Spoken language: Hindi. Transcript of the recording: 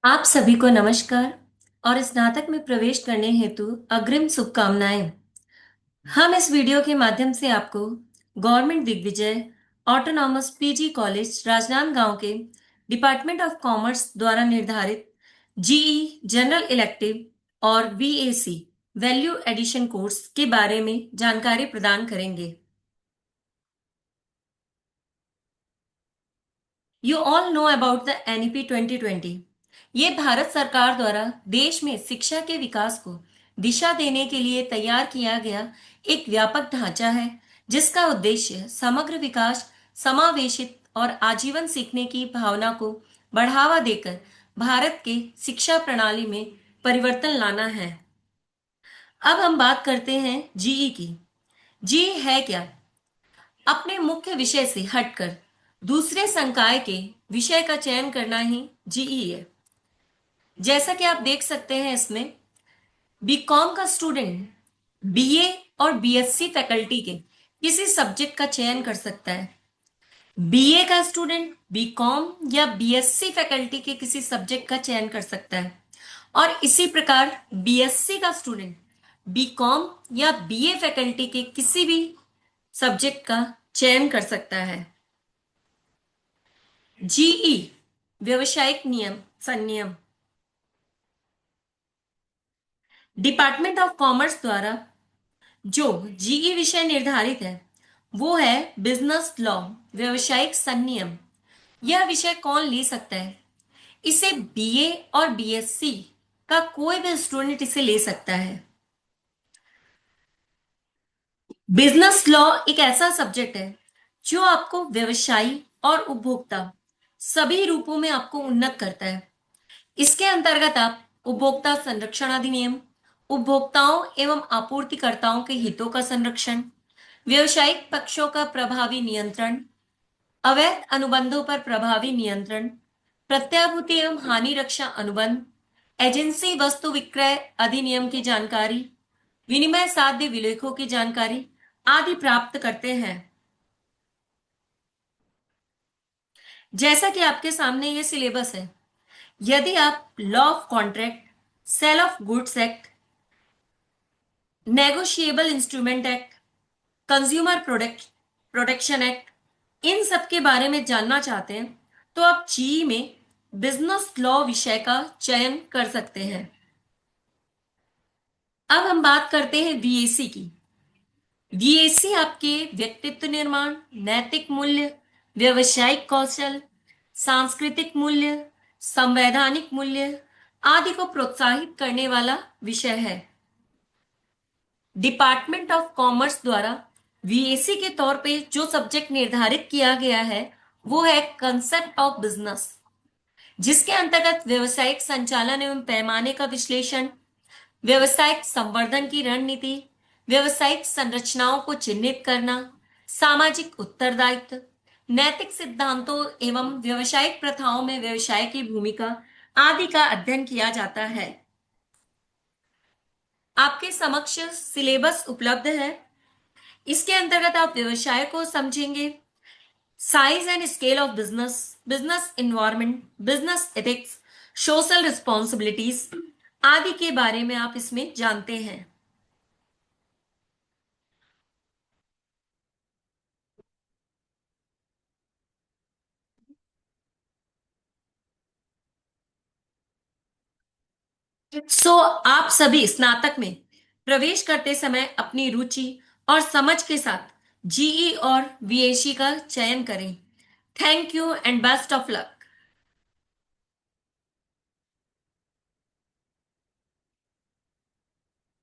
आप सभी को नमस्कार और स्नातक में प्रवेश करने हेतु अग्रिम शुभकामनाएं। हम इस वीडियो के माध्यम से आपको government Digvijay autonomous PG college Rajnandgaon के डिपार्टमेंट ऑफ कॉमर्स द्वारा निर्धारित जीई जनरल इलेक्टिव और वीएसी वैल्यू एडिशन कोर्स के बारे में जानकारी प्रदान करेंगे। You all know about the NEP 2020। ये भारत सरकार द्वारा देश में शिक्षा के विकास को दिशा देने के लिए तैयार किया गया एक व्यापक ढांचा है, जिसका उद्देश्य समग्र विकास, समावेशित और आजीवन सीखने की भावना को बढ़ावा देकर भारत के शिक्षा प्रणाली में परिवर्तन लाना है। अब हम बात करते हैं जीई की। जीई है क्या? अपने मुख्य विषय से हटकर दूसरे संकाय के विषय का चयन करना ही जीई है। जैसा कि आप देख सकते हैं, इसमें बीकॉम का स्टूडेंट बीए और बीएससी फैकल्टी के किसी सब्जेक्ट का चयन कर सकता है। बीए का स्टूडेंट बीकॉम या बीएससी फैकल्टी के किसी सब्जेक्ट का चयन कर सकता है और इसी प्रकार बीएससी का स्टूडेंट बीकॉम या बीए फैकल्टी के किसी भी सब्जेक्ट का चयन कर सकता है। जीई व्यवसायिक नियम संनियम डिपार्टमेंट ऑफ कॉमर्स द्वारा जो जीई विषय निर्धारित है वो है बिजनेस लॉ, व्यवसायिक संनियम। यह विषय कौन ले सकता है? इसे बीए और बीएससी का कोई भी स्टूडेंट इसे ले सकता है। बिजनेस लॉ एक ऐसा सब्जेक्ट है जो आपको व्यवसायी और उपभोक्ता सभी रूपों में आपको उन्नत करता है। इसके अंतर्गत आप उपभोक्ता संरक्षण अधिनियम, उपभोक्ताओं एवं आपूर्तिकर्ताओं के हितों का संरक्षण, व्यवसायिक पक्षों का प्रभावी नियंत्रण, अवैध अनुबंधों पर प्रभावी नियंत्रण, प्रत्याभूति एवं हानि रक्षा अनुबंध, एजेंसी वस्तु विक्रय अधिनियम की जानकारी, विनिमय साध्य विलेखों की जानकारी आदि प्राप्त करते हैं। जैसा कि आपके सामने ये सिलेबस है, यदि आप law of contract, sale of goods act, negotiable instrument act, consumer product protection act इन सब के बारे में जानना चाहते हैं तो आप जीई में बिजनेस लॉ विषय का चयन कर सकते हैं। अब हम बात करते हैं वीएसी की। वीएसी आपके व्यक्तित्व निर्माण, नैतिक मूल्य, व्यवसायिक कौशल, सांस्कृतिक मूल्य, संवैधानिक मूल्य आदि को प्रोत्साहित करने वाला विषय है। डिपार्टमेंट ऑफ कॉमर्स द्वारा वीएसी के तौर पे जो सब्जेक्ट निर्धारित किया गया है वो है कंसेप्ट ऑफ बिजनेस, जिसके अंतर्गत व्यवसायिक संचालन एवं पैमाने का विश्लेषण, व्यवसायिक संवर्धन की रणनीति, व्यवसायिक संरचनाओं को चिन्हित करना, सामाजिक उत्तरदायित्व, नैतिक सिद्धांतों एवं व्यवसायिक प्रथाओं में व्यवसाय की भूमिका आदि का अध्ययन किया जाता है। आपके समक्ष सिलेबस उपलब्ध है। इसके अंतर्गत आप व्यवसाय को समझेंगे, size and scale of business, business environment, business ethics, social responsibilities आदि के बारे में आप इसमें जानते हैं। आप सभी स्नातक में प्रवेश करते समय अपनी रुचि और समझ के साथ जीई और वीएसी का चयन करें। Thank you and best of luck.